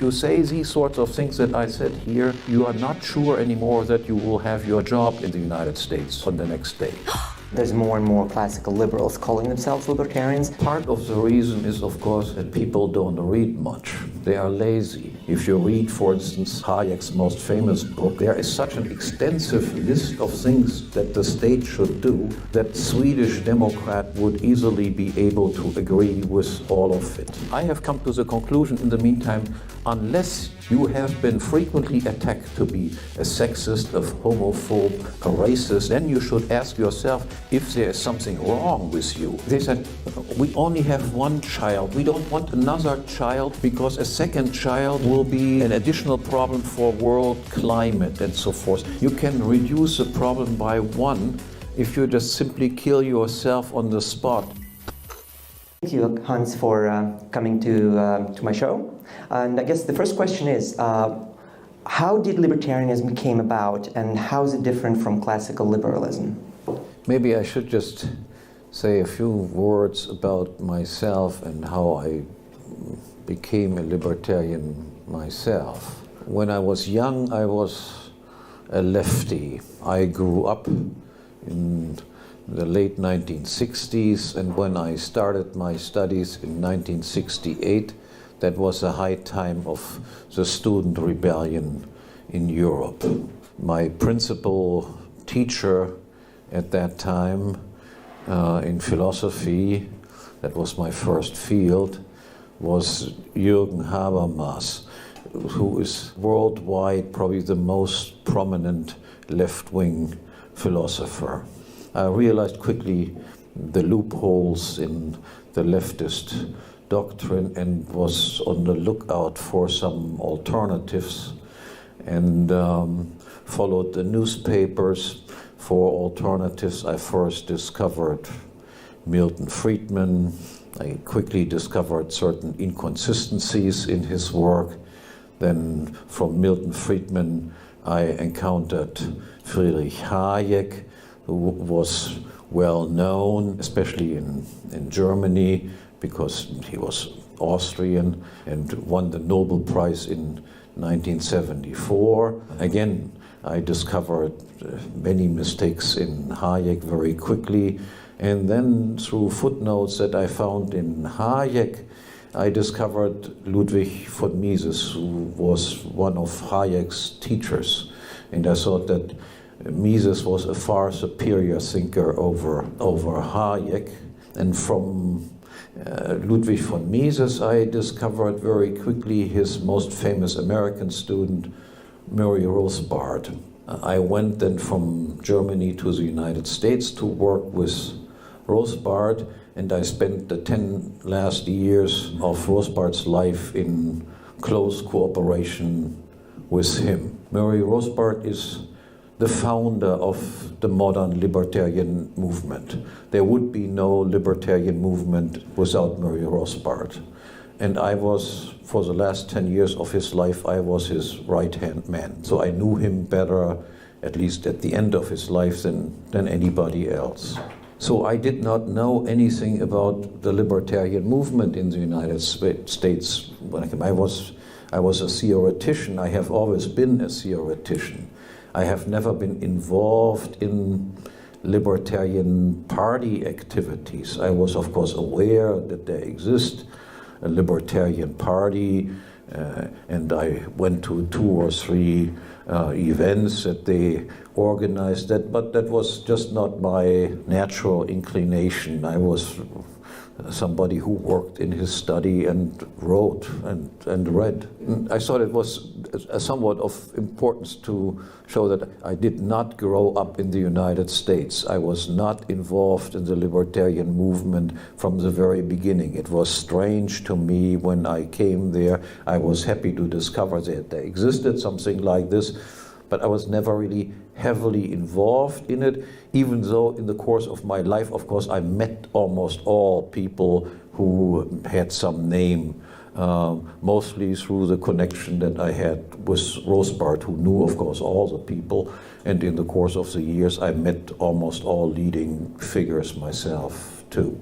you say these sorts of things that I said here, you are not sure anymore that you will have your job in the United States on the next day. There's more and more classical liberals calling themselves libertarians. Part of the reason is, of course, that people don't read much. They are lazy. If you read, for instance, Hayek's most famous book, there is such an extensive list of things that the state should do that Swedish Democrat would easily be able to agree with all of it. I have come to the conclusion in the meantime, unless you have been frequently attacked to be a sexist, a homophobe, a racist, then you should ask yourself if there is something wrong with you. They said, we only have one child. We don't want another child because a second child will be an additional problem for world climate and so forth. You can reduce the problem by one if you just simply kill yourself on the spot. Thank you, Hans, for coming to my show. And I guess the first question is, how did libertarianism came about, and how is it different from classical liberalism? Maybe I should just say a few words about myself and how I became a libertarian myself. When I was young, I was a lefty. I grew up in the late 1960s, and when I started my studies in 1968, that was a high time of the student rebellion in Europe. My principal teacher at that time in philosophy, that was my first field, was Jürgen Habermas, who is worldwide probably the most prominent left-wing philosopher. I realized quickly the loopholes in the leftist doctrine and was on the lookout for some alternatives, and followed the newspapers for alternatives. I first discovered Milton Friedman. I quickly discovered certain inconsistencies in his work. Then from Milton Friedman I encountered Friedrich Hayek, who was well known, especially in Germany, because he was Austrian and won the Nobel Prize in 1974. Again, I discovered many mistakes in Hayek very quickly, and then through footnotes that I found in Hayek, I discovered Ludwig von Mises, who was one of Hayek's teachers, and I thought that Mises was a far superior thinker over Hayek. And from Ludwig von Mises, I discovered very quickly his most famous American student, Murray Rothbard. I went then from Germany to the United States to work with Rothbard, and I spent the 10 last years of Rothbard's life in close cooperation with him. Murray Rothbard is the founder of the modern libertarian movement. There would be no libertarian movement without Murray Rothbard. And I was, for the last 10 years of his life, I was his right-hand man. So I knew him better, at least at the end of his life, than anybody else. So I did not know anything about the libertarian movement in the United States. I was a theoretician. I have always been a theoretician. I have never been involved in libertarian party activities. I was, of course, aware that there exists a libertarian party, and I went to 2 or 3 events that they organized, but that was just not my natural inclination. I was somebody who worked in his study and wrote and read. I thought it was somewhat of importance to show that I did not grow up in the United States. I was not involved in the libertarian movement from the very beginning. It was strange to me when I came there. I was happy to discover that there existed something like this, but I was never really heavily involved in it, even though in the course of my life, of course, I met almost all people who had some name, mostly through the connection that I had with Rothbard, who knew, of course, all the people. And in the course of the years, I met almost all leading figures myself, too.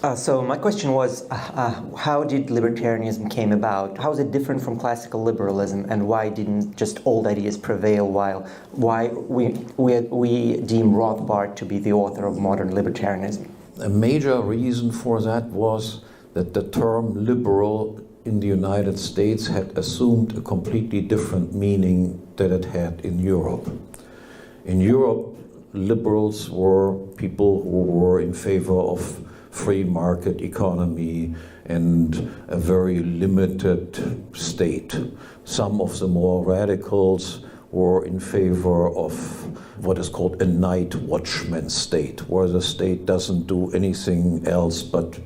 So my question was, how did libertarianism came about? How is it different from classical liberalism, and why didn't just old ideas prevail? Why we deem Rothbard to be the author of modern libertarianism? A major reason for that was that the term liberal in the United States had assumed a completely different meaning that it had in Europe. In Europe, liberals were people who were in favor of free market economy and a very limited state. Some of the more radicals were in favor of what is called a night watchman state, where the state doesn't do anything else but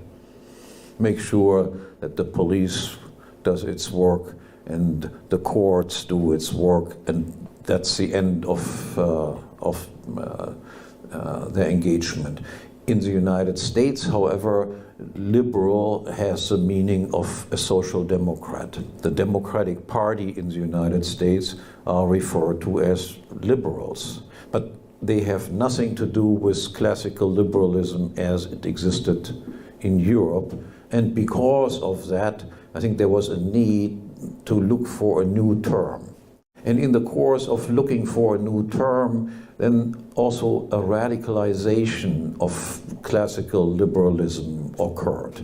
make sure that the police does its work and the courts do its work, and that's the end of their engagement. In the United States, however, liberal has the meaning of a social democrat. The Democratic Party in the United States are referred to as liberals, but they have nothing to do with classical liberalism as it existed in Europe. And because of that, I think there was a need to look for a new term. And in the course of looking for a new term, then also a radicalization of classical liberalism occurred.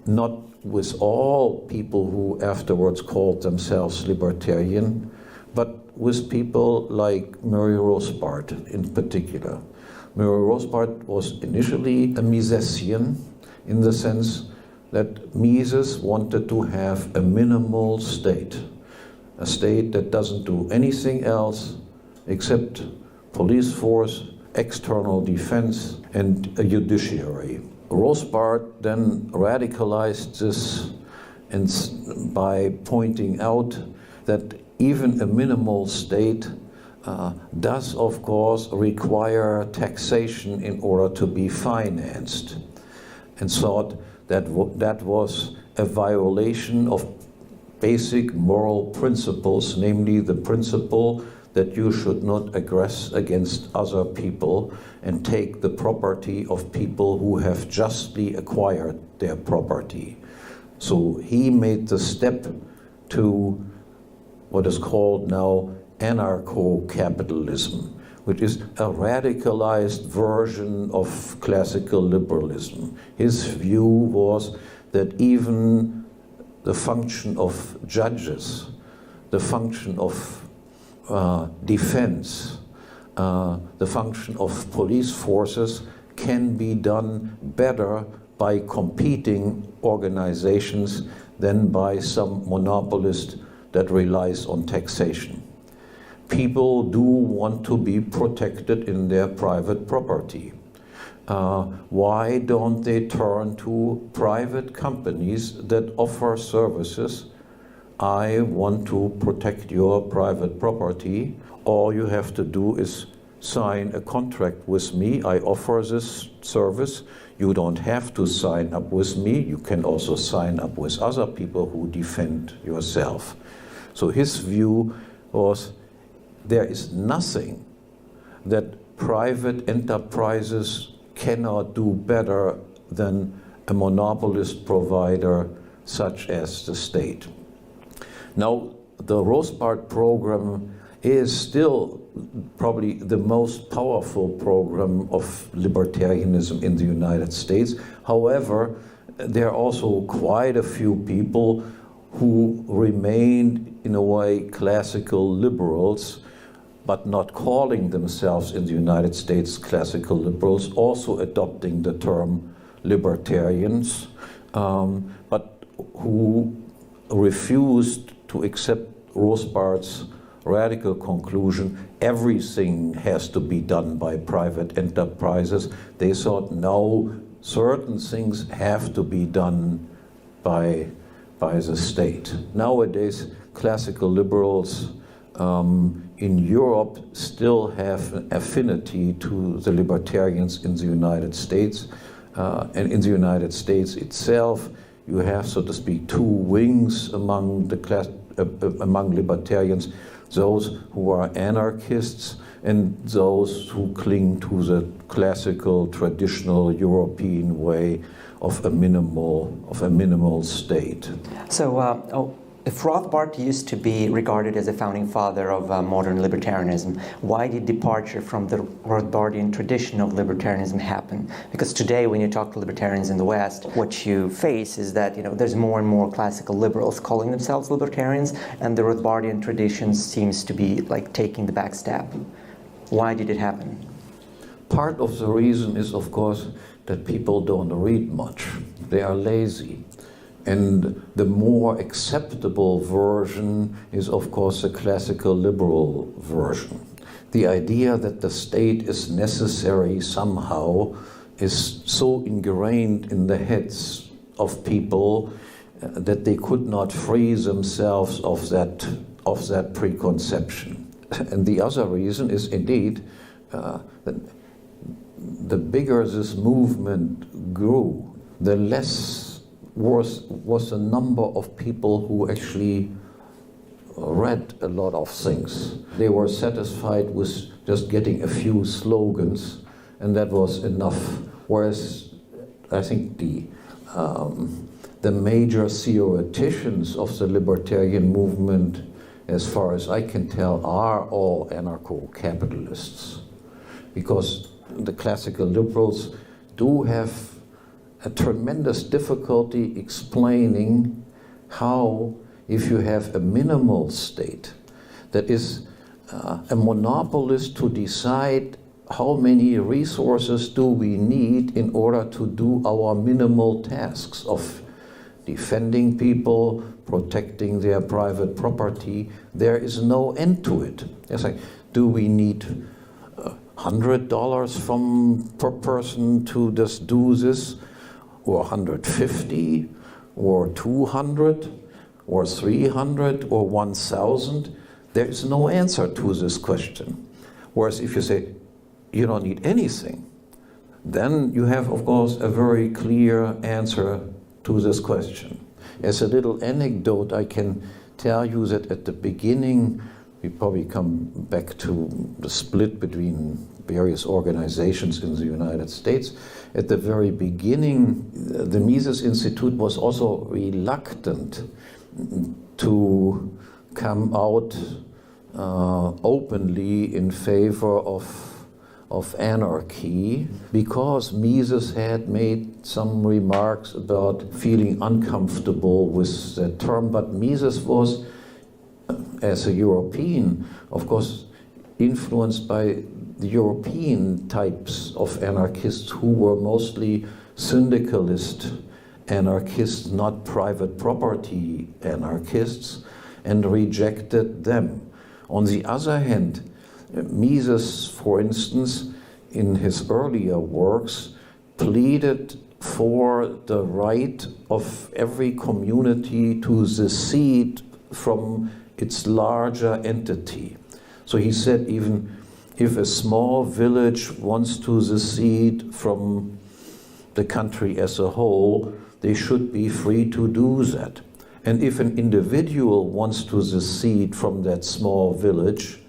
Not with all people who afterwards called themselves libertarian, but with people like Murray Rothbard in particular. Murray Rothbard was initially a Misesian in the sense that Mises wanted to have a minimal state, a state that doesn't do anything else except police force, external defense, and a judiciary. Rothbard then radicalized this by pointing out that even a minimal state does, of course, require taxation in order to be financed, and thought that that was a violation of basic moral principles, namely the principle that you should not aggress against other people and take the property of people who have justly acquired their property. So he made the step to what is called now anarcho-capitalism, which is a radicalized version of classical liberalism. His view was that even the function of judges, the function of defense, the function of police forces can be done better by competing organizations than by some monopolist that relies on taxation. People do want to be protected in their private property. Why don't they turn to private companies that offer services? I want to protect your private property. All you have to do is sign a contract with me. I offer this service. You don't have to sign up with me. You can also sign up with other people who defend yourself. So his view was there is nothing that private enterprises cannot do better than a monopolist provider such as the state. Now, the Rothbard program is still probably the most powerful program of libertarianism in the United States. However, there are also quite a few people who remained, in a way, classical liberals, but not calling themselves in the United States classical liberals, also adopting the term libertarians, but who refused to accept Rothbard's radical conclusion, everything has to be done by private enterprises. They thought, no, certain things have to be done by the state. Nowadays, classical liberals in Europe still have an affinity to the libertarians in the United States. And in the United States itself, you have, so to speak, two wings among libertarians, those who are anarchists and those who cling to the classical, traditional European way of a minimal state. So, if Rothbard used to be regarded as a founding father of modern libertarianism, why did departure from the Rothbardian tradition of libertarianism happen? Because today, when you talk to libertarians in the West, what you face is that there's more and more classical liberals calling themselves libertarians, and the Rothbardian tradition seems to be like taking the back step. Why did it happen? Part of the reason is, of course, that people don't read much. They are lazy. And the more acceptable version is, of course, the classical liberal version. The idea that the state is necessary somehow is so ingrained in the heads of people that they could not free themselves of that preconception. And the other reason is indeed that the bigger this movement grew, the less was the number of people who actually read a lot of things. They were satisfied with just getting a few slogans, and that was enough. Whereas I think the major theoreticians of the libertarian movement, as far as I can tell, are all anarcho-capitalists, because the classical liberals do have a tremendous difficulty explaining how, if you have a minimal state that is a monopolist to decide how many resources do we need in order to do our minimal tasks of defending people, protecting their private property, there is no end to it. It's like, do we need $100 per person to just do this, or 150, or 200, or 300, or 1,000? There is no answer to this question. Whereas if you say, you don't need anything, then you have, of course, a very clear answer to this question. As a little anecdote, I can tell you that at the beginning, we probably come back to the split between various organizations in the United States. At the very beginning, the Mises Institute was also reluctant to come out openly in favor of anarchy, because Mises had made some remarks about feeling uncomfortable with that term. But Mises was, as a European, of course, influenced by the European types of anarchists who were mostly syndicalist anarchists, not private property anarchists, and rejected them. On the other hand, Mises, for instance, in his earlier works, pleaded for the right of every community to secede from its larger entity. So he said, even if a small village wants to secede from the country as a whole, they should be free to do that. And if an individual wants to secede from that small village,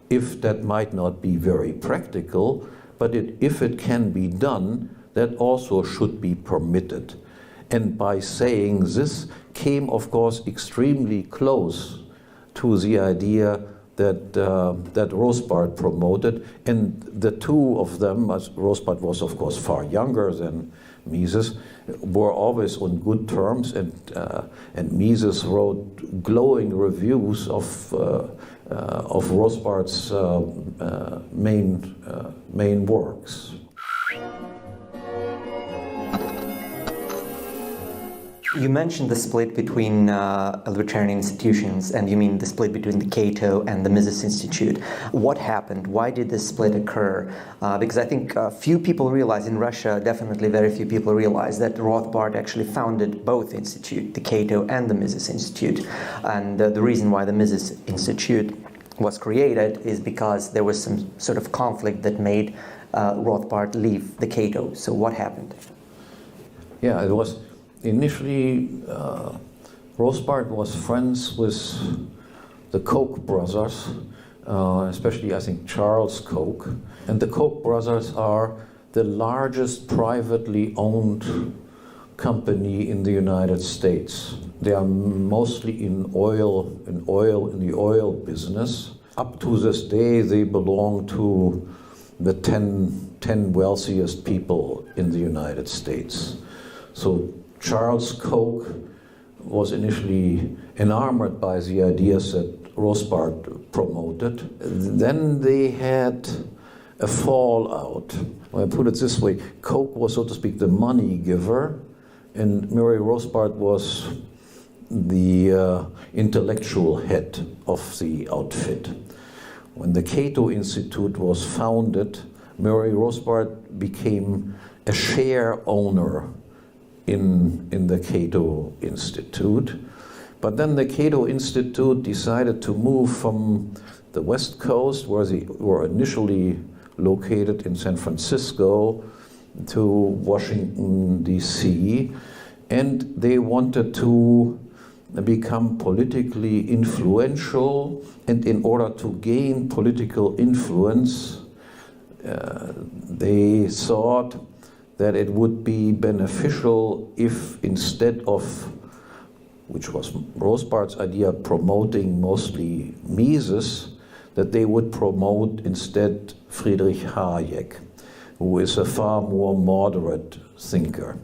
if that might not be very practical, but if it can be done, that also should be permitted. And by saying this, came, of course, extremely close to the idea that Rothbard promoted. And the two of them, as Rothbard was, of course, far younger than Mises, were always on good terms, and Mises wrote glowing reviews of Rothbard's main works. You mentioned the split between libertarian institutions, and you mean the split between the Cato and the Mises Institute. What happened? Why did this split occur? Because I think few people realize, in Russia, definitely very few people realize that Rothbard actually founded both institutes, the Cato and the Mises Institute. And the reason why the Mises Institute was created is because there was some sort of conflict that made Rothbard leave the Cato. So what happened? Yeah, it was initially, Rothbard was friends with the Koch brothers, especially I think Charles Koch. And the Koch brothers are the largest privately owned company in the United States. They are mostly in the oil business. Up to this day, they belong to the 10 wealthiest people in the United States. So Charles Koch was initially enamored by the ideas that Rothbard promoted. Then they had a fallout. Well, I put it this way, Koch was, so to speak, the money giver, and Murray Rothbard was the intellectual head of the outfit. When the Cato Institute was founded, Murray Rothbard became a share owner in the Cato Institute. But then the Cato Institute decided to move from the West Coast, where they were initially located in San Francisco, to Washington, D.C., and they wanted to become politically influential, and in order to gain political influence, they thought that it would be beneficial if, instead of, which was Rothbard's idea, promoting mostly Mises, that they would promote instead Friedrich Hayek, who is a far more moderate thinker.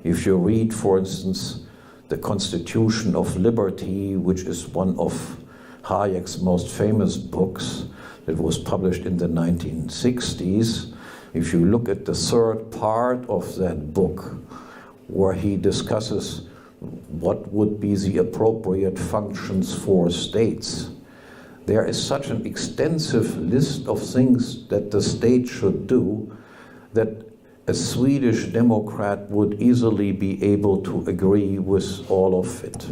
If you read, for instance, The Constitution of Liberty, which is one of Hayek's most famous books that was published in the 1960s, if you look at the third part of that book, where he discusses what would be the appropriate functions for states, there is such an extensive list of things that the state should do that a Swedish Democrat would easily be able to agree with all of it.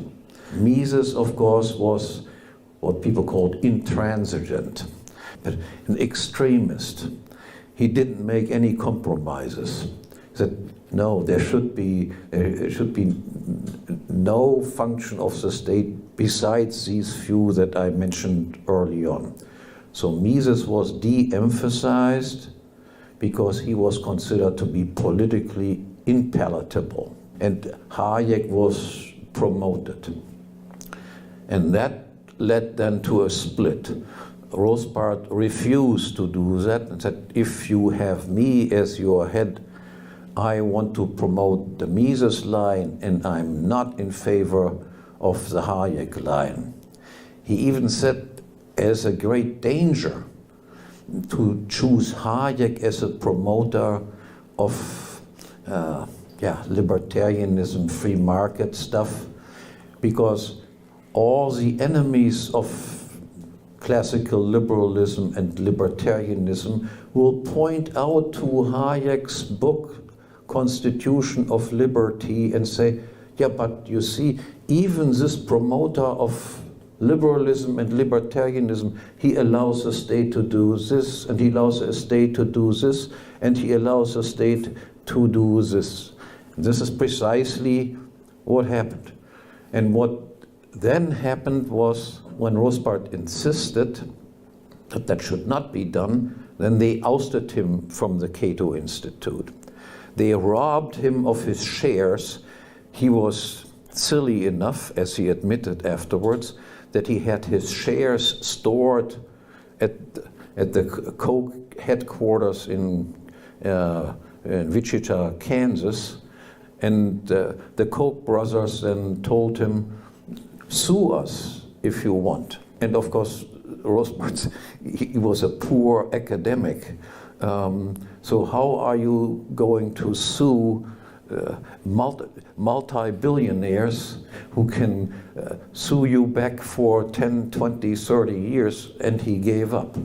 Mises, of course, was what people called intransigent, but an extremist. He didn't make any compromises. He said, no, there should be no function of the state besides these few that I mentioned early on. So Mises was de-emphasized because he was considered to be politically impalatable, and Hayek was promoted. And that led then to a split. Rothbard refused to do that and said, if you have me as your head, I want to promote the Mises line, and I'm not in favor of the Hayek line. He even said, as a great danger, to choose Hayek as a promoter of libertarianism, free market stuff, because all the enemies of classical liberalism and libertarianism will point out to Hayek's book, Constitution of Liberty, and say, yeah, but you see, even this promoter of liberalism and libertarianism, he allows the state to do this, and he allows the state to do this, and he allows the state to do this. This is precisely what happened. And what then happened was, when Rothbard insisted that that should not be done, then they ousted him from the Cato Institute. They robbed him of his shares. He was silly enough, as he admitted afterwards, that he had his shares stored at the Koch headquarters in Wichita, Kansas, and the Koch brothers then told him, sue us if you want. And of course, Rothbard, he was a poor academic, so how are you going to sue multi-billionaires who can sue you back for 10, 20, 30 years? And he gave up.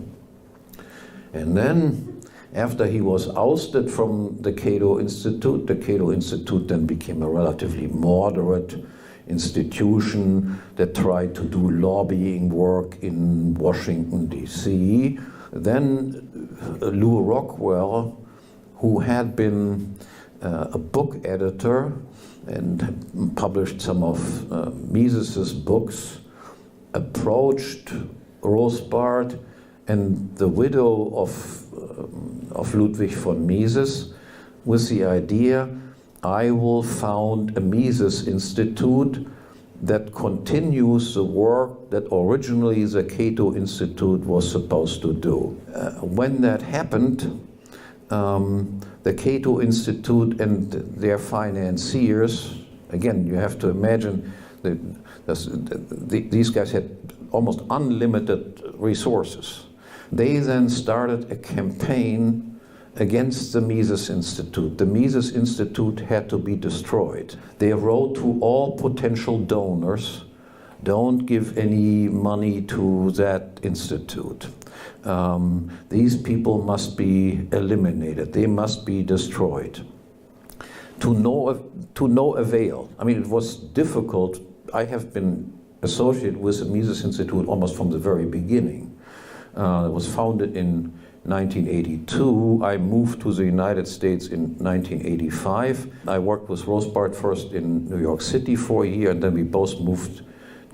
And then, after he was ousted from the Cato Institute then became a relatively moderate institution that tried to do lobbying work in Washington, D.C. Then Lew Rockwell, who had been a book editor and published some of Mises's books, approached Rothbard and the widow of Ludwig von Mises, with the idea, I will found a Mises Institute that continues the work that originally the Cato Institute was supposed to do. When that happened, the Cato Institute and their financiers, again, you have to imagine that these guys had almost unlimited resources. They then started a campaign against the Mises Institute. The Mises Institute had to be destroyed. They wrote to all potential donors, don't give any money to that institute. These people must be eliminated. They must be destroyed. To no avail. I mean, it was difficult. I have been associated with the Mises Institute almost from the very beginning. It was founded in 1982. I moved to the United States in 1985. I worked with Rothbard first in New York City for a year, and then we both moved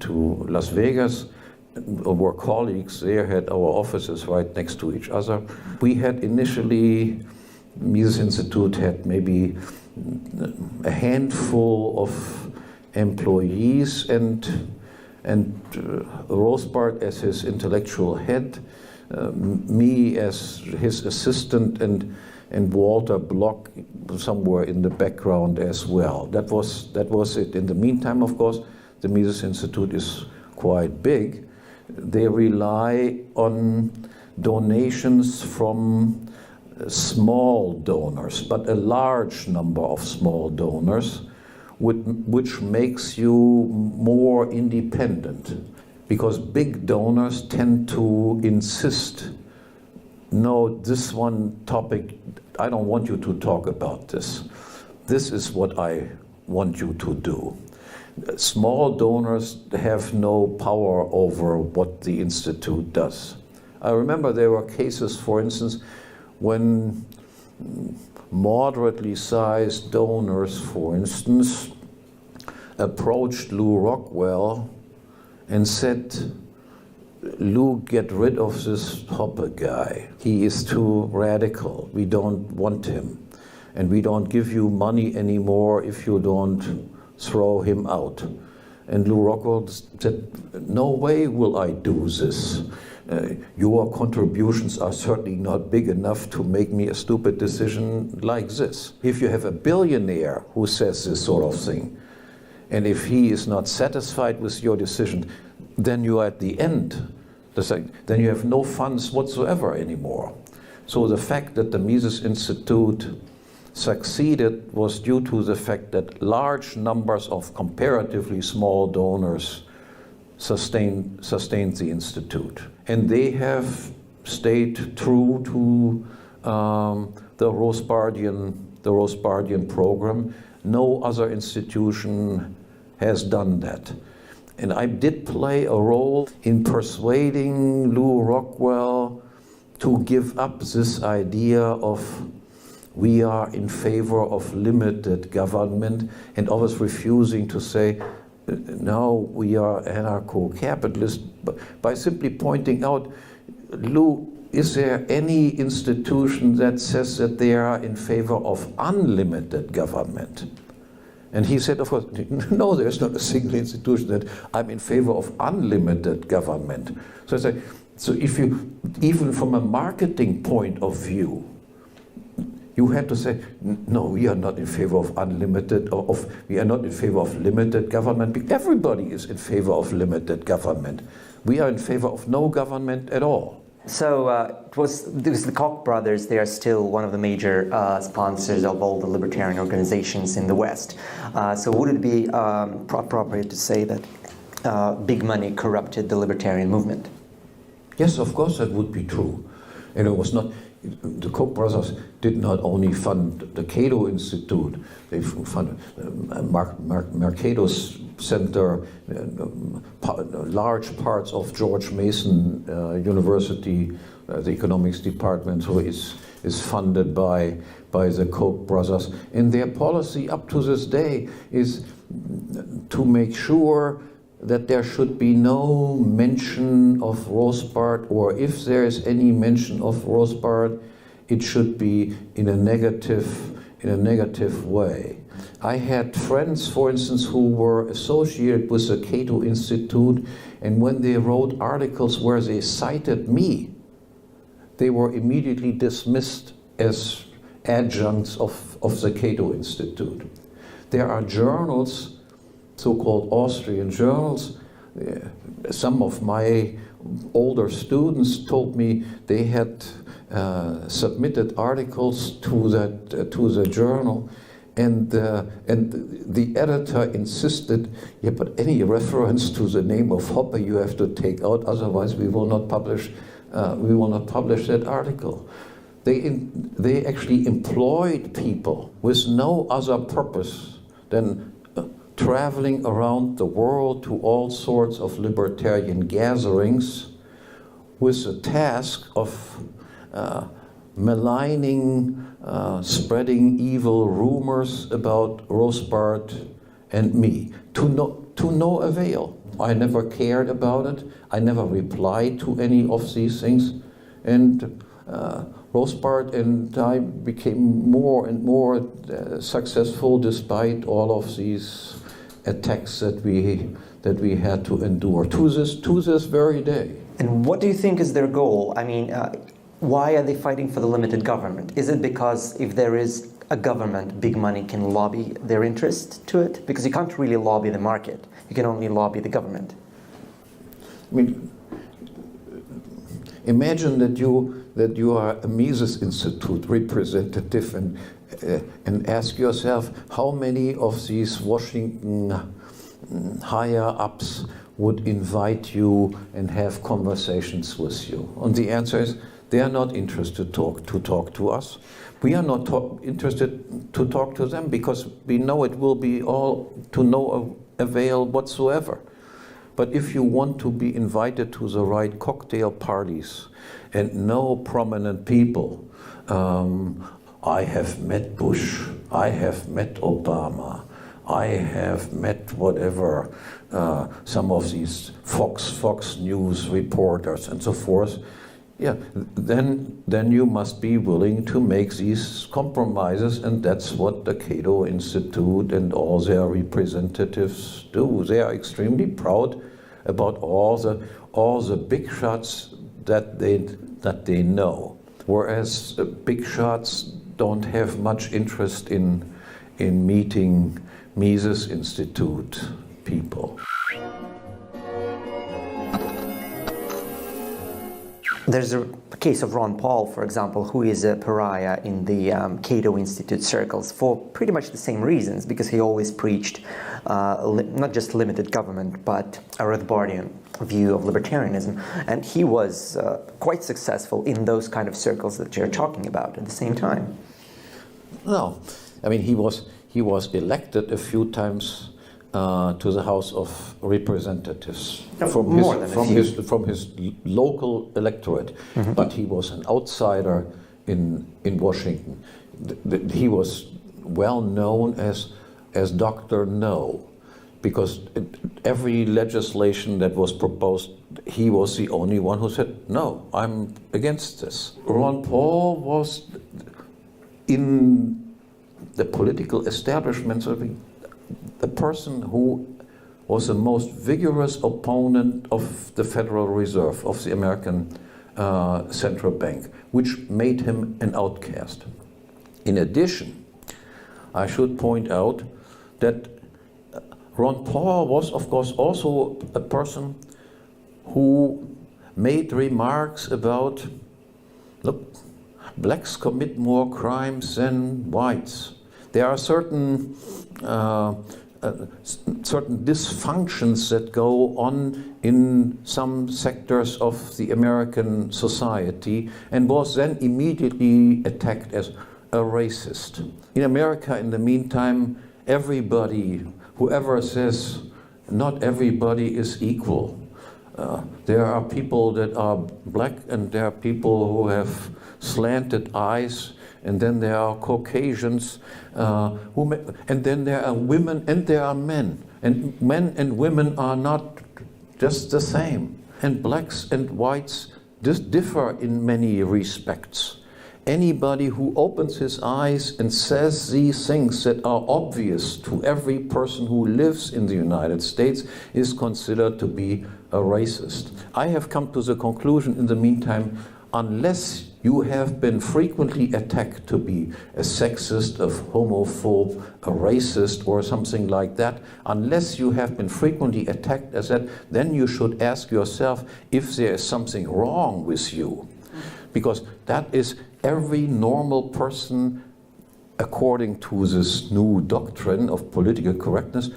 to Las Vegas. We were colleagues there, had our offices right next to each other. We had initially, Mises Institute had maybe a handful of employees, and Rothbard as his intellectual head, me as his assistant, and Walter Block somewhere in the background as well. That was it. In the meantime, of course, the Mises Institute is quite big. They rely on donations from small donors, but a large number of small donors, which makes you more independent. Because big donors tend to insist, no, this one topic, I don't want you to talk about this. This is what I want you to do. Small donors have no power over what the Institute does. I remember there were cases, for instance, when moderately sized donors, for instance, approached Lew Rockwell and said, Lew, get rid of this Hoppe guy. He is too radical. We don't want him. And we don't give you money anymore if you don't throw him out. And Lew Rockwell said, no way will I do this. Your contributions are certainly not big enough to make me a stupid decision like this. If you have a billionaire who says this sort of thing, and if he is not satisfied with your decision, then you are at the end. Then you have no funds whatsoever anymore. So the fact that the Mises Institute succeeded was due to the fact that large numbers of comparatively small donors sustained the Institute. And they have stayed true to the Rothbardian program. No other institution has done that. And I did play a role in persuading Lew Rockwell to give up this idea of we are in favor of limited government, and always refusing to say, no, we are anarcho-capitalist, by simply pointing out, Lew, is there any institution that says that they are in favor of unlimited government? And he said, of course, no, there's not a single institution that I'm in favor of unlimited government. So I say, so if you, even from a marketing point of view, you had to say, no, we are not in favor of unlimited, we are not in favor of limited government. Everybody is in favor of limited government. We are in favor of no government at all. So it was the Koch brothers. They are still one of the major sponsors of all the libertarian organizations in the West. So would it be appropriate to say that big money corrupted the libertarian movement? Yes, of course that would be true. And it was not, the Koch brothers did not only fund the Cato Institute, they funded Mercator's Center, large parts of George Mason University, the economics department, so is funded by the Koch brothers. And their policy up to this day is to make sure that there should be no mention of Rothbard, or if there is any mention of Rothbard, it should be in a negative way. I had friends, for instance, who were associated with the Cato Institute, and when they wrote articles where they cited me, they were immediately dismissed as adjuncts of the Cato Institute. There are journals, so-called Austrian journals. Some of my older students told me they had submitted articles to the journal, and the editor insisted, yeah, but any reference to the name of Hoppe you have to take out, otherwise we will not publish that article. They actually employed people with no other purpose than traveling around the world to all sorts of libertarian gatherings with the task of maligning, spreading evil rumors about Rothbard and me, to no avail. I never cared about it. I never replied to any of these things. And Rothbard and I became more and more successful despite all of these attacks that we had to endure to this very day. And what do you think is their goal? I mean, why are they fighting for the limited government? Is it because if there is a government, big money can lobby their interest to it? Because you can't really lobby the market. You can only lobby the government. I mean, imagine that you are a Mises Institute representative and ask yourself how many of these Washington higher ups would invite you and have conversations with you. And the answer is they are not interested to talk to us. We are not interested to talk to them because we know it will be all to no avail whatsoever. But if you want to be invited to the right cocktail parties and know prominent people, I have met Bush, I have met Obama, I have met whatever, some of these Fox News reporters and so forth, yeah, then you must be willing to make these compromises, and that's what the Cato Institute and all their representatives do. They are extremely proud about all the big shots that they know, whereas the big shots don't have much interest in meeting Mises Institute people. There's a case of Ron Paul, for example, who is a pariah in the Cato Institute circles for pretty much the same reasons, because he always preached not just limited government, but a Rothbardian view of libertarianism. And he was quite successful in those kind of circles that you're talking about at the same time. No, I mean, he was elected a few times to the House of Representatives from his local electorate, mm-hmm. But he was an outsider in Washington. He was well known as Dr. No, because every legislation that was proposed, he was the only one who said, no, I'm against this. Ron Paul was in the political establishment, the person who was the most vigorous opponent of the Federal Reserve, of the American Central Bank, which made him an outcast. In addition, I should point out that Ron Paul was, of course, also a person who made remarks about, look, blacks commit more crimes than whites. There are certain dysfunctions that go on in some sectors of the American society, and was then immediately attacked as a racist. In America, in the meantime, everybody, whoever says not everybody is equal. There are people that are black, and there are people who have slanted eyes, and then there are Caucasians, and then there are women and there are men. And men and women are not just the same. And blacks and whites just differ in many respects. Anybody who opens his eyes and says these things that are obvious to every person who lives in the United States is considered to be a racist. I have come to the conclusion in the meantime, unless you have been frequently attacked to be a sexist, a homophobe, a racist, or something like that, unless you have been frequently attacked as that, then you should ask yourself if there is something wrong with you. Because that is every normal person, according to this new doctrine of political correctness,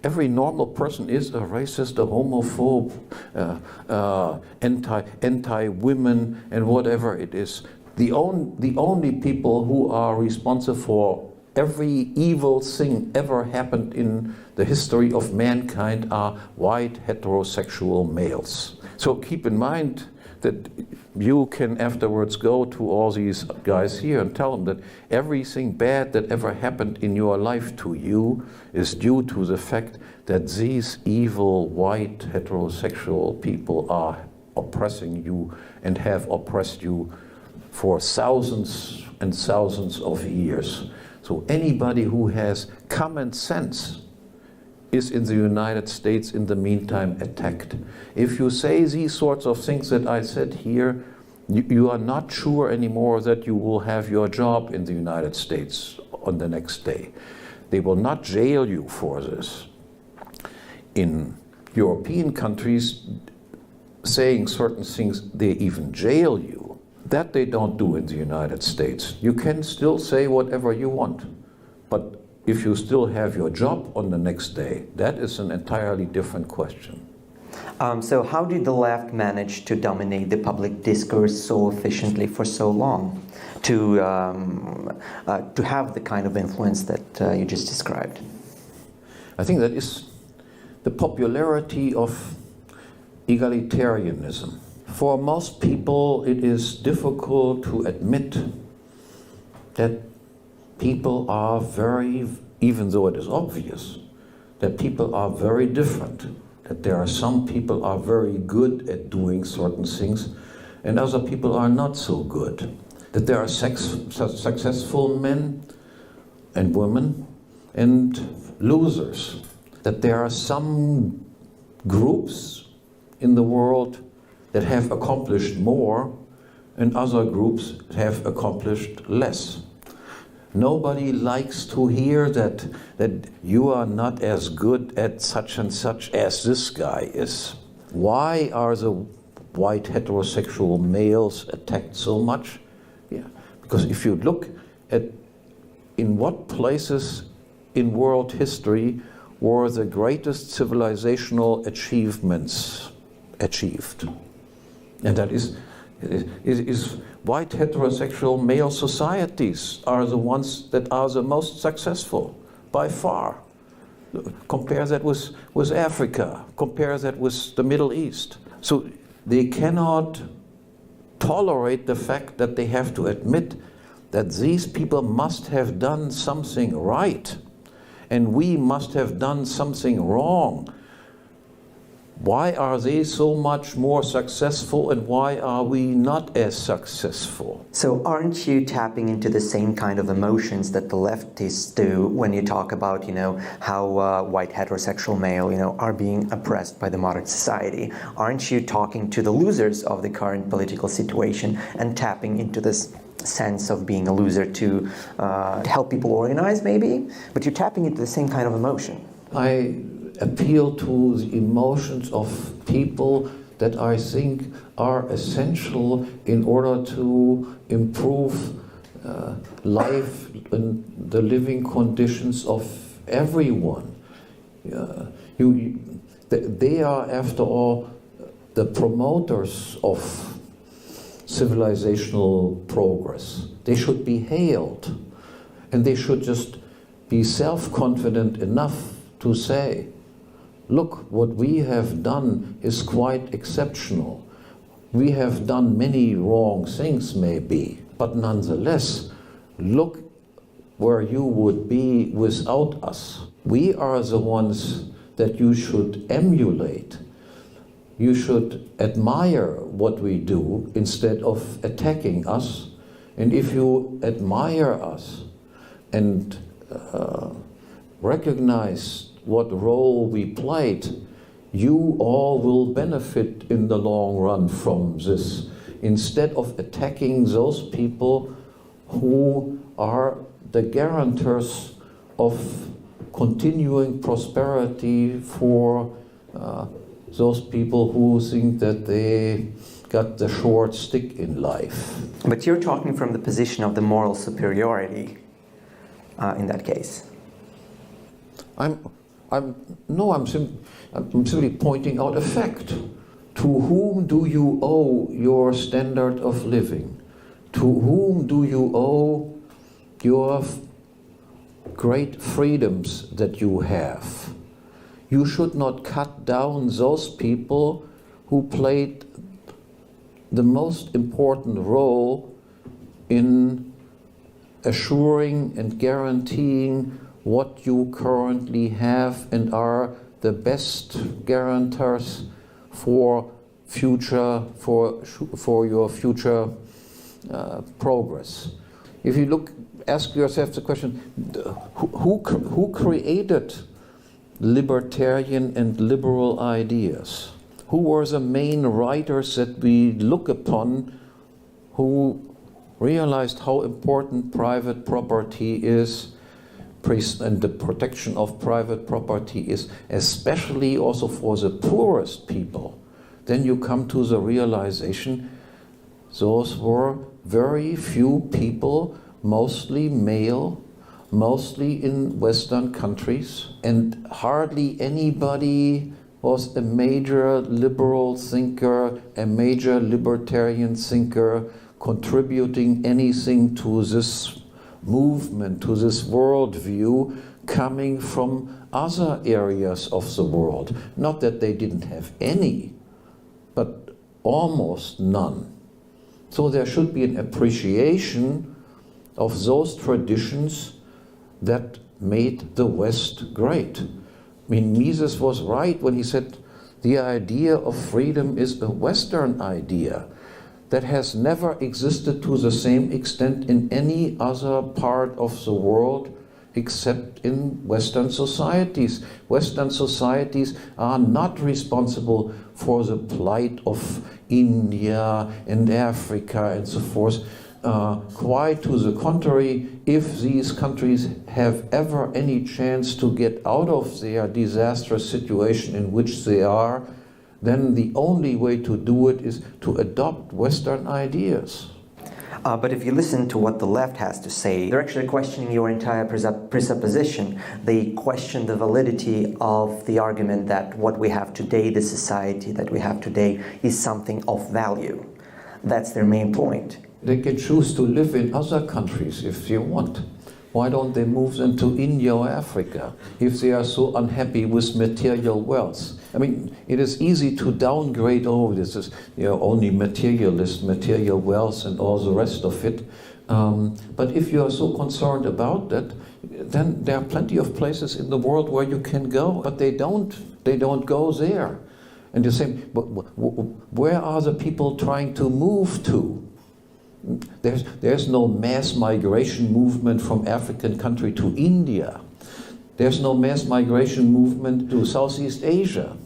every normal person is a racist, a homophobe, anti-women, and whatever it is. The only people who are responsible for every evil thing ever happened in the history of mankind are white heterosexual males. So keep in mind that you can afterwards go to all these guys here and tell them that everything bad that ever happened in your life to you is due to the fact that these evil white heterosexual people are oppressing you and have oppressed you for thousands and thousands of years. So anybody who has common sense is in the United States in the meantime attacked. If you say these sorts of things that I said here, you are not sure anymore that you will have your job in the United States on the next day. They will not jail you for this. In European countries, saying certain things, they even jail you. That they don't do in the United States. You can still say whatever you want, but if you still have your job on the next day, that is an entirely different question. So how did the left manage to dominate the public discourse so efficiently for so long, to have the kind of influence that you just described? I think that is the popularity of egalitarianism. For most people, it is difficult to admit that people are even though it is obvious, that people are very different, that there are some people are very good at doing certain things and other people are not so good, that there are successful men and women and losers, that there are some groups in the world that have accomplished more and other groups have accomplished less. Nobody likes to hear that you are not as good at such and such as this guy is. Why are the white heterosexual males attacked so much? Yeah, because if you look at in what places in world history were the greatest civilizational achievements achieved, and that is white heterosexual male societies are the ones that are the most successful by far. Compare that with Africa, compare that with the Middle East. So they cannot tolerate the fact that they have to admit that these people must have done something right and we must have done something wrong. Why are they so much more successful and why are we not as successful? So aren't you tapping into the same kind of emotions that the leftists do when you talk about, how white heterosexual male, are being oppressed by the modern society? Aren't you talking to the losers of the current political situation and tapping into this sense of being a loser to help people organize maybe? But you're tapping into the same kind of emotion. I appeal to the emotions of people that I think are essential in order to improve life and the living conditions of everyone. They are, after all, the promoters of civilizational progress. They should be hailed, and they should just be self-confident enough to say, look, what we have done is quite exceptional. We have done many wrong things maybe, but nonetheless, look where you would be without us. We are the ones that you should emulate. You should admire what we do instead of attacking us. And if you admire us and recognize what role we played, you all will benefit in the long run from this, instead of attacking those people who are the guarantors of continuing prosperity for those people who think that they got the short stick in life. But you're talking from the position of the moral superiority in that case. I'm simply pointing out a fact. To whom do you owe your standard of living? To whom do you owe your great freedoms that you have? You should not cut down those people who played the most important role in assuring and guaranteeing what you currently have and are the best guarantors for your future progress. If you ask yourself the question, who created libertarian and liberal ideas? Who were the main writers that we look upon who realized how important private property is and the protection of private property is, especially also for the poorest people? Then you come to the realization those were very few people, mostly male, mostly in Western countries, and hardly anybody was a major liberal thinker, a major libertarian thinker, contributing anything to this movement, to this worldview, coming from other areas of the world. Not that they didn't have any, but almost none. So there should be an appreciation of those traditions that made the West great. I mean, Mises was right when he said the idea of freedom is a Western idea that has never existed to the same extent in any other part of the world except in Western societies. Western societies are not responsible for the plight of India and Africa and so forth. Quite to the contrary, if these countries have ever any chance to get out of their disastrous situation in which they are, then the only way to do it is to adopt Western ideas. But if you listen to what the left has to say, they're actually questioning your entire presupposition. They question the validity of the argument that what we have today, the society that we have today, is something of value. That's their main point. They can choose to live in other countries if they want. Why don't they move them to India or Africa if they are so unhappy with material wealth? I mean, it is easy to downgrade, this is only material wealth and all the rest of it. But if you are so concerned about that, then there are plenty of places in the world where you can go, but they don't go there. And you say, where are the people trying to move to? There's no mass migration movement from African country to India. There's no mass migration movement to Southeast Asia.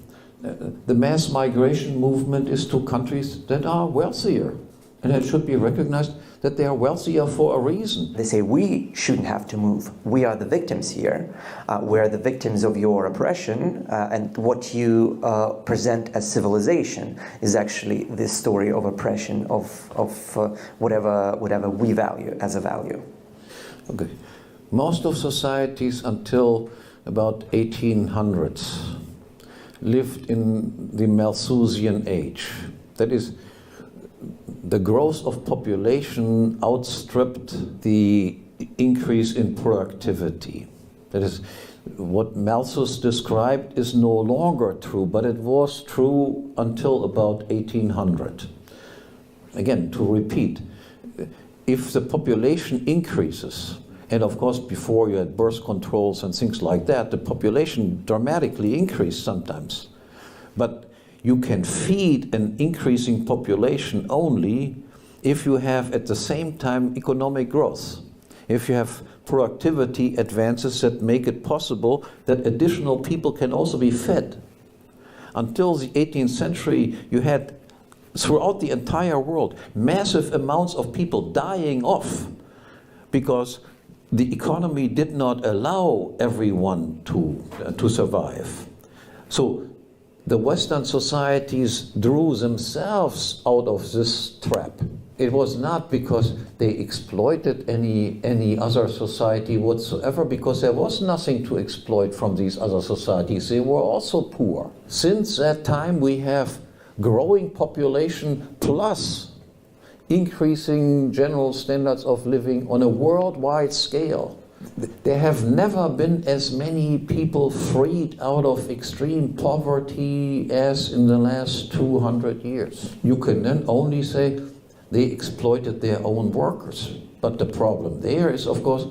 The mass migration movement is to countries that are wealthier. And it should be recognized that they are wealthier for a reason. They say we shouldn't have to move. We are the victims here. We're the victims of your oppression, and what you present as civilization is actually this story of oppression of whatever we value as a value. Okay. Most of societies until about 1800s lived in the Malthusian age. That is, the growth of population outstripped the increase in productivity. That is, what Malthus described is no longer true, but it was true until about 1800. Again, to repeat, if the population increases And of course, before you had birth controls and things like that, the population dramatically increased sometimes. But you can feed an increasing population only if you have at the same time economic growth. If you have productivity advances that make it possible that additional people can also be fed. Until the 18th century, you had, throughout the entire world, massive amounts of people dying off because the economy did not allow everyone to survive. So the Western societies drew themselves out of this trap. It was not because they exploited any other society whatsoever, because there was nothing to exploit from these other societies. They were also poor. Since that time, we have growing population plus increasing general standards of living on a worldwide scale. There have never been as many people freed out of extreme poverty as in the last 200 years. You can then only say they exploited their own workers. But the problem there is, of course,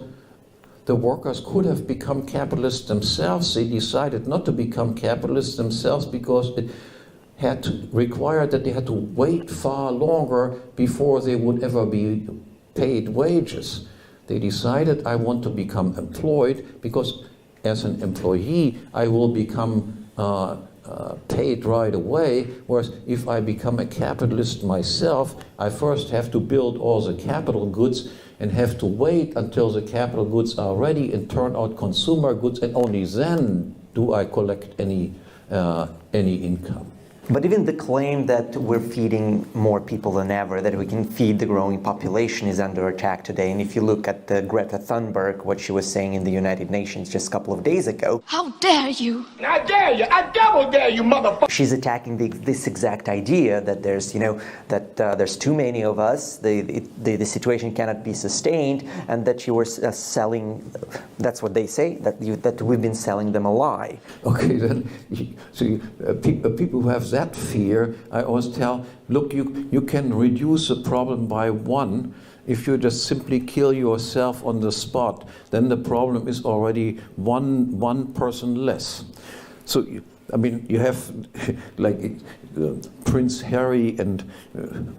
the workers could have become capitalists themselves. They decided not to become capitalists themselves because it had to require that they had to wait far longer before they would ever be paid wages. They decided, I want to become employed because as an employee I will become paid right away, whereas if I become a capitalist myself, I first have to build all the capital goods and have to wait until the capital goods are ready and turn out consumer goods, and only then do I collect any income. But even the claim that we're feeding more people than ever, that we can feed the growing population, is under attack today. And if you look at Greta Thunberg, what she was saying in the United Nations just a couple of days ago. How dare you! I dare you! I double dare you, motherfucker! She's attacking this exact idea that there's, there's too many of us, the situation cannot be sustained, and that you were selling, that's what they say, that we've been selling them a lie. Okay, then, see, people who have that fear, I always tell, look, you can reduce the problem by one. If you just simply kill yourself on the spot, then the problem is already one person less. So, I mean, you have like Prince Harry and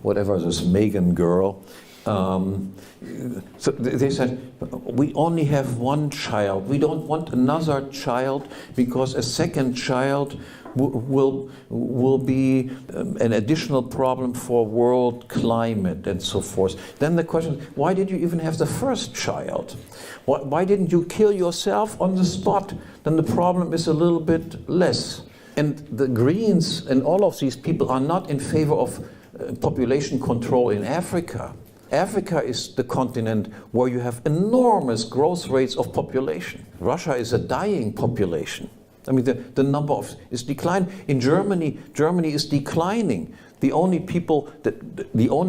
whatever, this Meghan girl. So they said, we only have one child. We don't want another child because a second child will be an additional problem for world climate and so forth. Then the question, why did you even have the first child? Why didn't you kill yourself on the spot? Then the problem is a little bit less. And the Greens and all of these people are not in favor of population control in Africa. Africa is the continent where you have enormous growth rates of population. Russia is a dying population. I mean, the number is declining. In Germany is declining. The only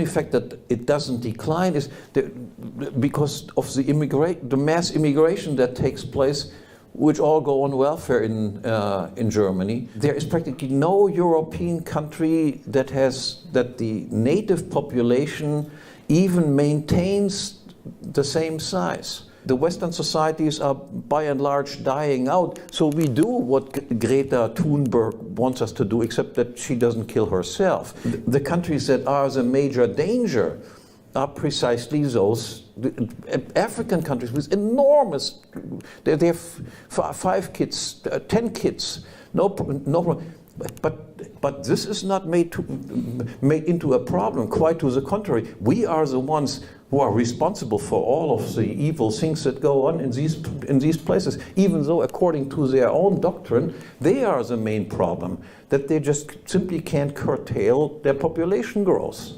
fact that it doesn't decline is because of the mass immigration that takes place, which all go on welfare in Germany. There is practically no European country that the native population even maintains the same size. The Western societies are by and large dying out, so we do what Greta Thunberg wants us to do, except that she doesn't kill herself. The countries that are the major danger are precisely those African countries with enormous, they have 5 kids, 10 kids, no problem. But this is not made into a problem. Quite to the contrary, we are the ones who are responsible for all of the evil things that go on in these places. Even though, according to their own doctrine, they are the main problem. That they just simply can't curtail their population growth.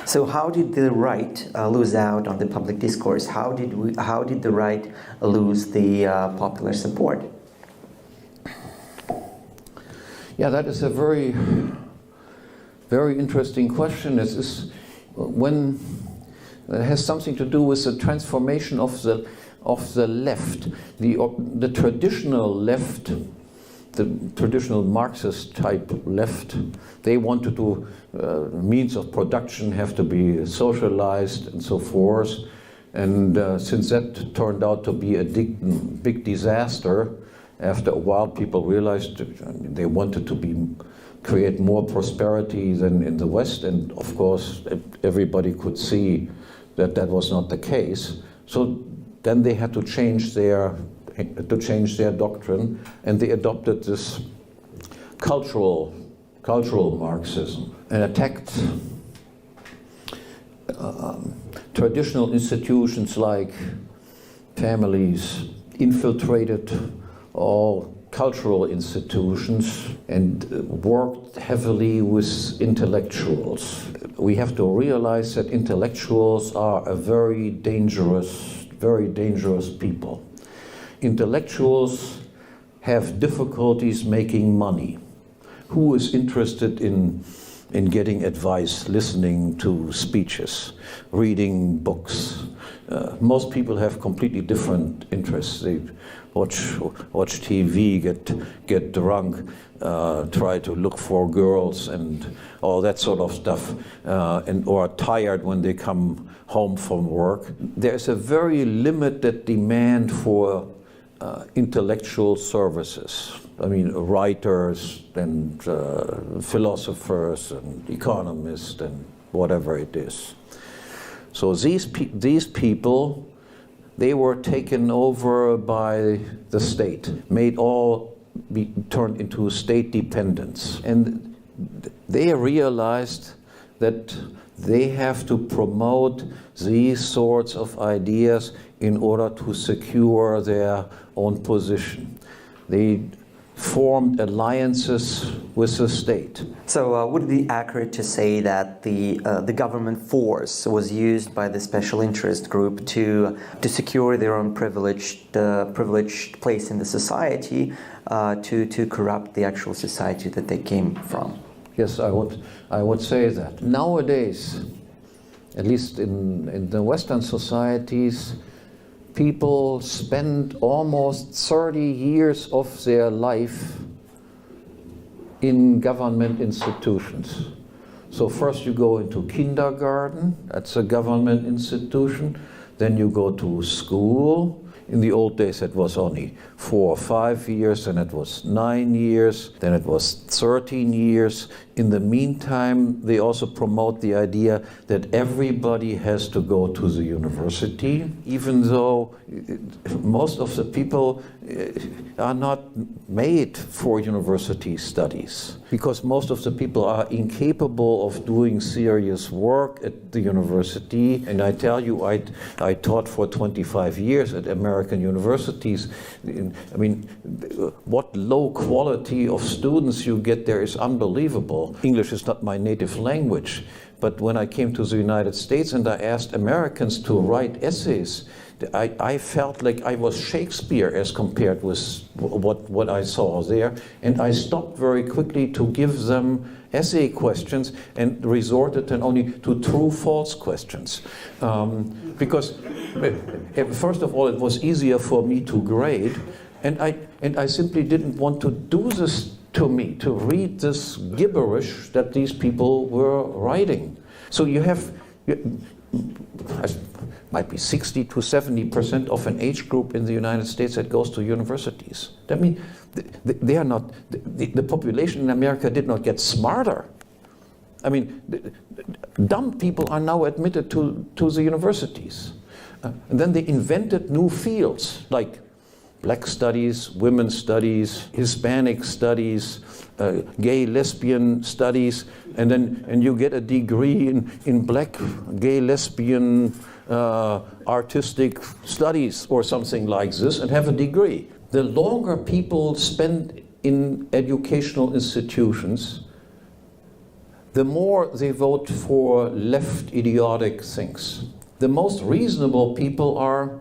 So how did the right lose out on the public discourse? How did the right lose the popular support? Yeah, that is a very, very interesting question. It has something to do with the transformation of the left. The traditional left the traditional Marxist type left. They wanted to, means of production have to be socialized and so forth. And since that turned out to be a big disaster, after a while people realized they wanted to create more prosperity than in the West, and of course everybody could see that that was not the case. So then they had to change their doctrine, and they adopted this cultural Marxism and attacked traditional institutions like families, infiltrated all cultural institutions, and worked heavily with intellectuals. We have to realize that intellectuals are a very dangerous people. Intellectuals have difficulties making money. Who is interested in getting advice, listening to speeches, reading books? Most people have completely different interests. They watch TV, get drunk, try to look for girls and all that sort of stuff, or are tired when they come home from work. There's a very limited demand for intellectual services. I mean, writers and philosophers and economists and whatever it is. So these people, they were taken over by the state, turned into state dependence. And they realized that they have to promote these sorts of ideas in order to secure their own position. They formed alliances with the state. So would it be accurate to say that the government force was used by the special interest group to secure their own privileged place in the society, to corrupt the actual society that they came from? Yes, I would say that. Nowadays, at least in the Western societies, people spend almost 30 years of their life in government institutions. So first you go into kindergarten, that's a government institution. Then you go to school. In the old days it was only 4 or 5 years, then it was 9 years, then it was 13 years. In the meantime, they also promote the idea that everybody has to go to the university, even though most of the people are not made for university studies, because most of the people are incapable of doing serious work at the university. And I tell you, I taught for 25 years at American universities. I mean, what low quality of students you get there is unbelievable. English is not my native language, but when I came to the United States and I asked Americans to write essays, I felt like I was Shakespeare as compared with what I saw there, and I stopped very quickly to give them essay questions and resorted then only to true-false questions. Because first of all, it was easier for me to grade, and I simply didn't want to do this to me, to read this gibberish that these people were writing. So you have, might be 60 to 70% of an age group in the United States that goes to universities. That means they are not, the population in America did not get smarter. I mean, dumb people are now admitted to the universities. And then they invented new fields like Black studies, women's studies, Hispanic studies, gay lesbian studies, and you get a degree in black, gay, lesbian, artistic studies or something like this, and have a degree. The longer people spend in educational institutions, the more they vote for left idiotic things. The most reasonable people are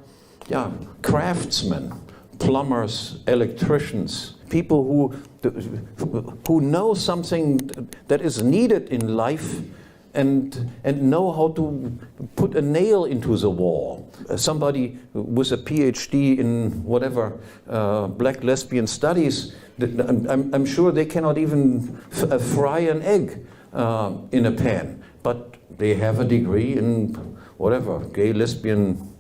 craftsmen, plumbers, electricians, people who know something that is needed in life and know how to put a nail into the wall. Somebody with a PhD in whatever, black lesbian studies I'm sure they cannot even fry an egg in a pan, but they have a degree in whatever, gay, lesbian,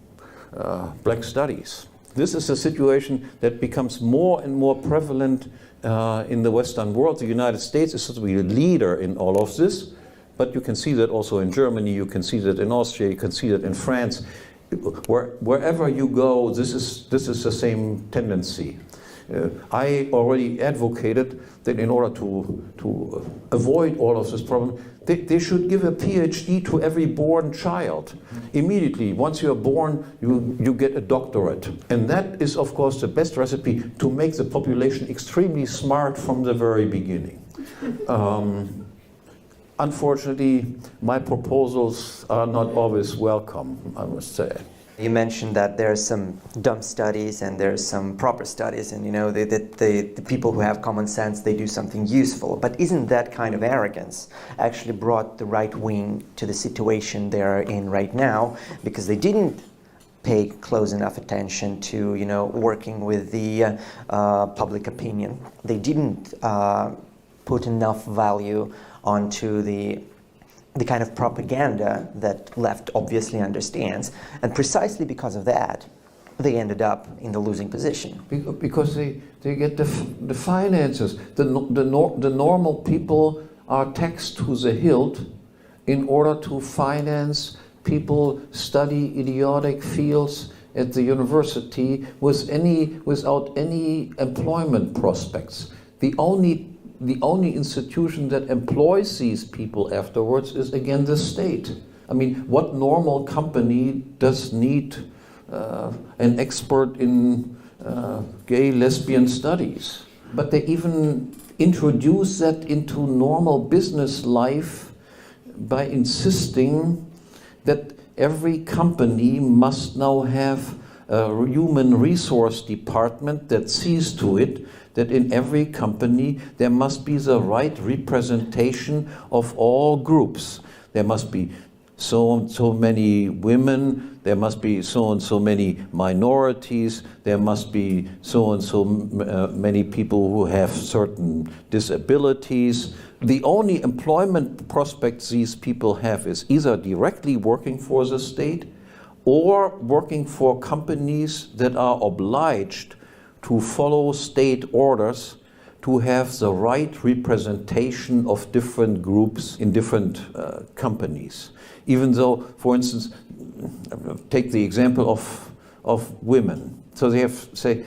black studies. This is a situation that becomes more and more prevalent in the Western world. The United States is supposed to be a leader in all of this, but you can see that also in Germany, you can see that in Austria, you can see that in France. Wherever you go, this is the same tendency. I already advocated that in order to avoid all of this problem, they should give a PhD to every born child. Immediately, once you're born, you get a doctorate. And that is, of course, the best recipe to make the population extremely smart from the very beginning. Unfortunately, my proposals are not always welcome, I must say. You mentioned that there are some dumb studies and there are some proper studies, and the people who have common sense, they do something useful. But isn't that kind of arrogance actually brought the right wing to the situation they're in right now, because they didn't pay close enough attention to working with the public opinion. They didn't put enough value onto the kind of propaganda that left obviously understands, and precisely because of that, they ended up in the losing position. Because they get the finances. The normal people are taxed to the hilt in order to finance people study idiotic fields at the university without any employment prospects. The only institution that employs these people afterwards is again the state. I mean, what normal company does need an expert in gay, lesbian studies? But they even introduce that into normal business life by insisting that every company must now have a human resource department that sees to it that in every company there must be the right representation of all groups. There must be so and so many women, there must be so and so many minorities, there must be so and so many people who have certain disabilities. The only employment prospects these people have is either directly working for the state or working for companies that are obliged to follow state orders to have the right representation of different groups in different companies. Even though, for instance, take the example of women. So they have, say,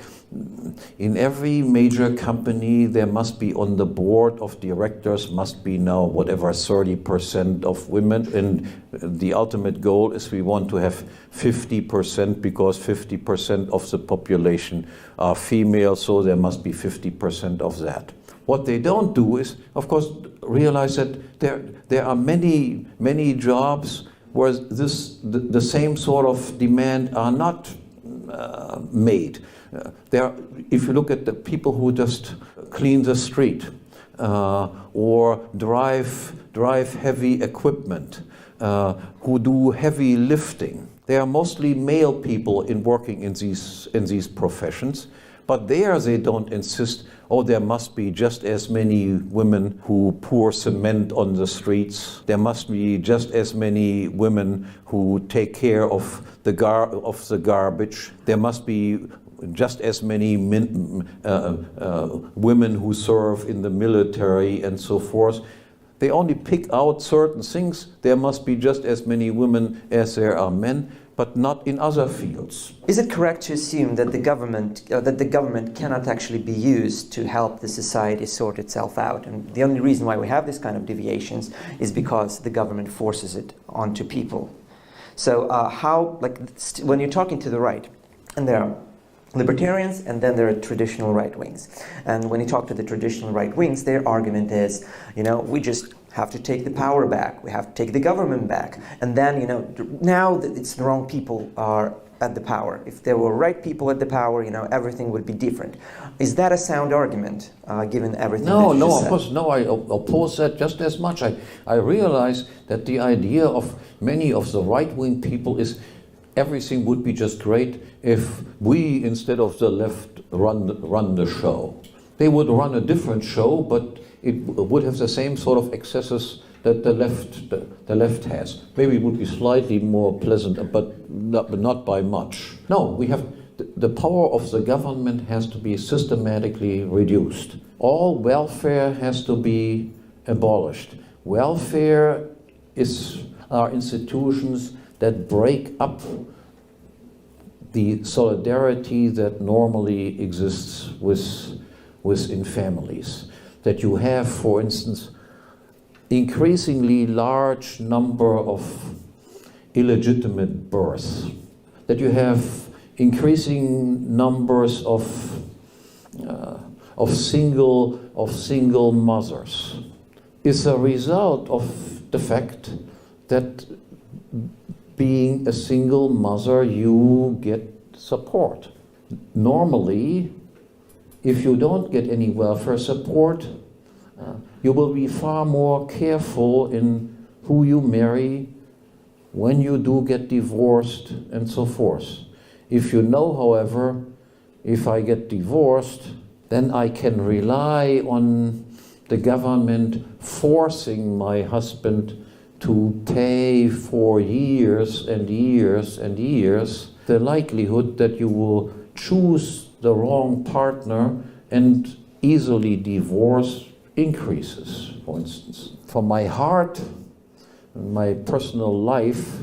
in every major company there must be on the board of directors must be now whatever 30% of women, and the ultimate goal is we want to have 50% because 50% of the population are female, so there must be 50% of that. What they don't do is, of course, realize that there are many jobs where the same sort of demand are not made. If you look at the people who just clean the street or drive heavy equipment, who do heavy lifting, they are mostly male people working in these professions. But there they don't insist, there must be just as many women who pour cement on the streets. There must be just as many women who take care of the garbage. There must be just as many women who serve in the military and so forth. They only pick out certain things. There must be just as many women as there are men, but not in other fields. Is it correct to assume that the government cannot actually be used to help the society sort itself out? And the only reason why we have this kind of deviations is because the government forces it onto people. So when you're talking to the right, and there are libertarians, and then there are traditional right wings. And when you talk to the traditional right wings, their argument is, we just have to take the power back. We have to take the government back. And then, now that it's the wrong people are at the power. If there were right people at the power, everything would be different. Is that a sound argument, given everything that you just said? Of course, no, I oppose that just as much. I realize that the idea of many of the right-wing people is everything would be just great if we, instead of the left, run the show. They would run a different show, but it would have the same sort of excesses that the left has. Maybe it would be slightly more pleasant, but not by much. No, we have the power of the government has to be systematically reduced. All welfare has to be abolished. Welfare are institutions that break up the solidarity that normally exists within families. That you have, for instance, increasingly large number of illegitimate births. That you have increasing numbers of single mothers is a result of the fact that being a single mother, you get support. Normally, if you don't get any welfare support, you will be far more careful in who you marry, when you do get divorced, and so forth. If you know, however, if I get divorced, then I can rely on the government forcing my husband to pay for years and years and years, the likelihood that you will choose the wrong partner and easily divorce increases, for instance. For my heart, my personal life,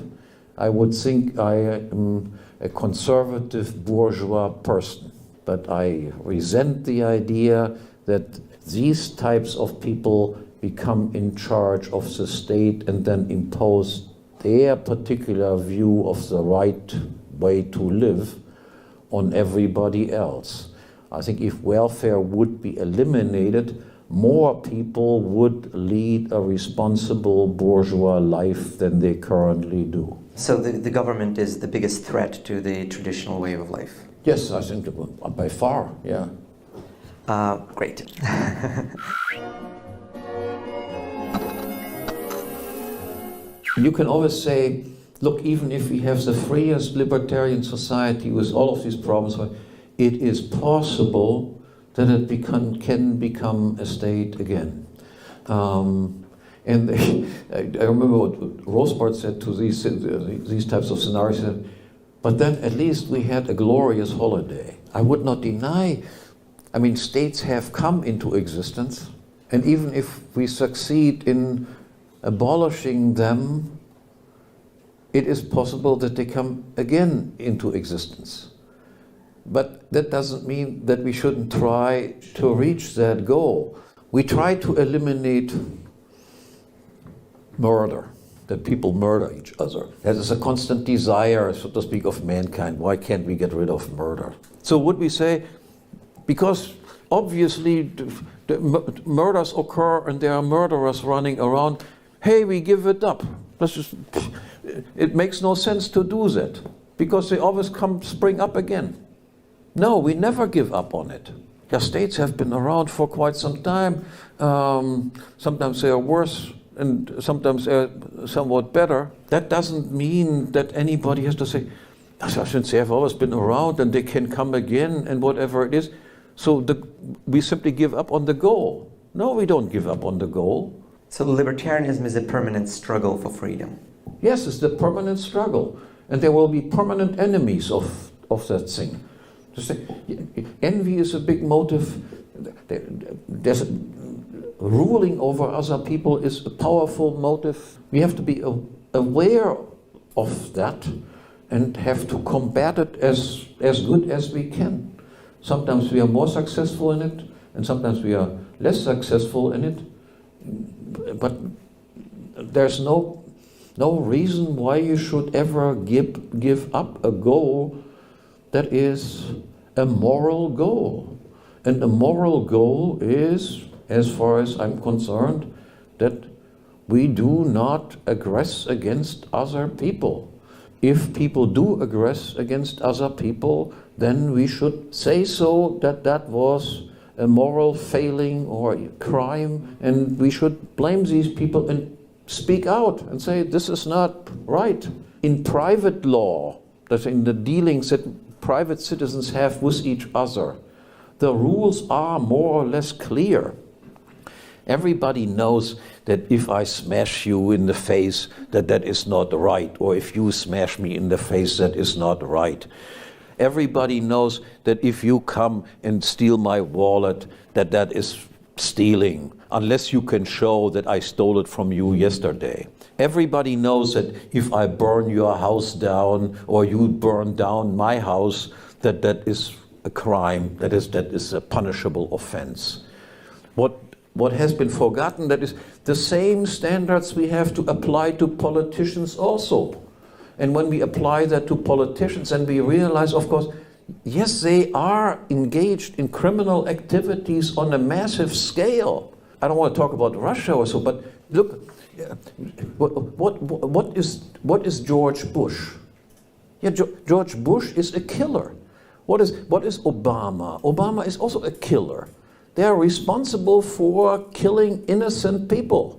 I would think I am a conservative bourgeois person. But I resent the idea that these types of people become in charge of the state and then impose their particular view of the right way to live on everybody else. I think if welfare would be eliminated, more people would lead a responsible bourgeois life than they currently do. So the government is the biggest threat to the traditional way of life? Yes, I think by far, yeah. Great. You can always say, look, even if we have the freest libertarian society with all of these problems, it is possible that it can become a state again. I remember what Rothbard said to these types of scenarios. He said, but then at least we had a glorious holiday. I would not deny, states have come into existence, and even if we succeed in abolishing them, it is possible that they come again into existence. But that doesn't mean that we shouldn't try to reach that goal. We try to eliminate murder, that people murder each other. That is a constant desire, so to speak, of mankind. Why can't we get rid of murder? So would we say, because obviously the murders occur and there are murderers running around, hey, we give it up. It makes no sense to do that, because they always spring up again. No, we never give up on it. Yeah, states have been around for quite some time. Sometimes they are worse and sometimes they're somewhat better. That doesn't mean that anybody has to say, since they have always been around and they can come again and whatever it is. So we simply give up on the goal. No, we don't give up on the goal. So libertarianism is a permanent struggle for freedom. Yes, it's the permanent struggle. And there will be permanent enemies of that thing. Envy is a big motive. Ruling over other people is a powerful motive. We have to be aware of that and have to combat it as good as we can. Sometimes we are more successful in it, and sometimes we are less successful in it. But there's no reason why you should ever give up a goal that is a moral goal. And a moral goal is, as far as I'm concerned, that we do not aggress against other people. If people do aggress against other people, then we should say so that was a moral failing or a crime, and we should blame these people and speak out and say this is not right. In private law, that's in the dealings that private citizens have with each other, the rules are more or less clear. Everybody knows that if I smash you in the face, that is not right, or if you smash me in the face, that is not right. Everybody knows that if you come and steal my wallet, that is stealing, unless you can show that I stole it from you yesterday. Everybody knows that if I burn your house down or you burn down my house, that is a crime, that is a punishable offense. What has been forgotten, that is the same standards we have to apply to politicians also. And when we apply that to politicians, and we realize, of course, yes, they are engaged in criminal activities on a massive scale. I don't want to talk about Russia or so, but look, what is George Bush? Yeah, George Bush is a killer. What is Obama? Obama is also a killer. They are responsible for killing innocent people.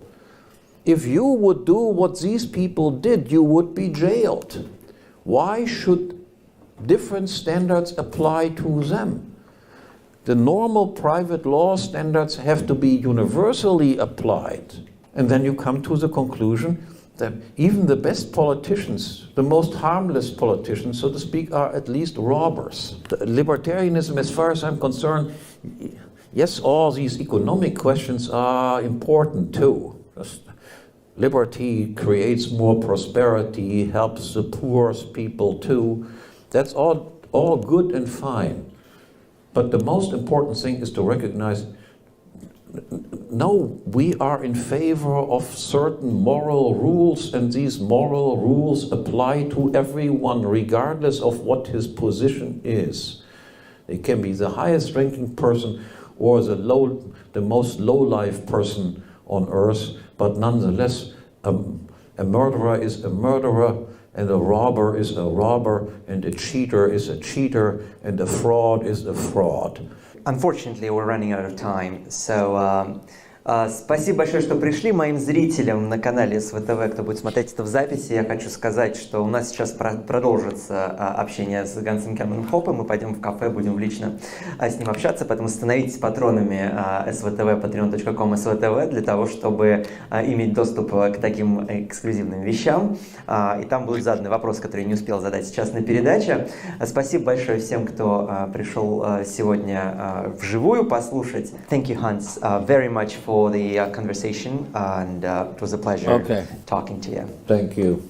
If you would do what these people did, you would be jailed. Why should different standards apply to them? The normal private law standards have to be universally applied. And then you come to the conclusion that even the best politicians, the most harmless politicians, so to speak, are at least robbers. The libertarianism, as far as I'm concerned, yes, all these economic questions are important too. Liberty creates more prosperity, helps the poor people too. That's all good and fine. But the most important thing is to recognize, no, we are in favor of certain moral rules, and these moral rules apply to everyone, regardless of what his position is. It can be the highest ranking person or the most low-life person on earth, but nonetheless, a murderer is a murderer, and a robber is a robber, and a cheater is a cheater, and a fraud is a fraud. Unfortunately, we're running out of time, so спасибо большое, что пришли. Моим зрителям на канале СВТВ, кто будет смотреть это в записи, я хочу сказать, что у нас сейчас продолжится общение с Гансом Германом Хоппе. Мы пойдем в кафе, будем лично с ним общаться, поэтому становитесь патронами СВТВ, patreon.com/SVTV, для того, чтобы иметь доступ к таким эксклюзивным вещам. И там будут заданы вопросы, которые я не успел задать сейчас на передаче. Спасибо большое всем, кто пришел сегодня вживую послушать. Thank you, Hans, very much for the conversation, and it was a pleasure talking to you. Thank you.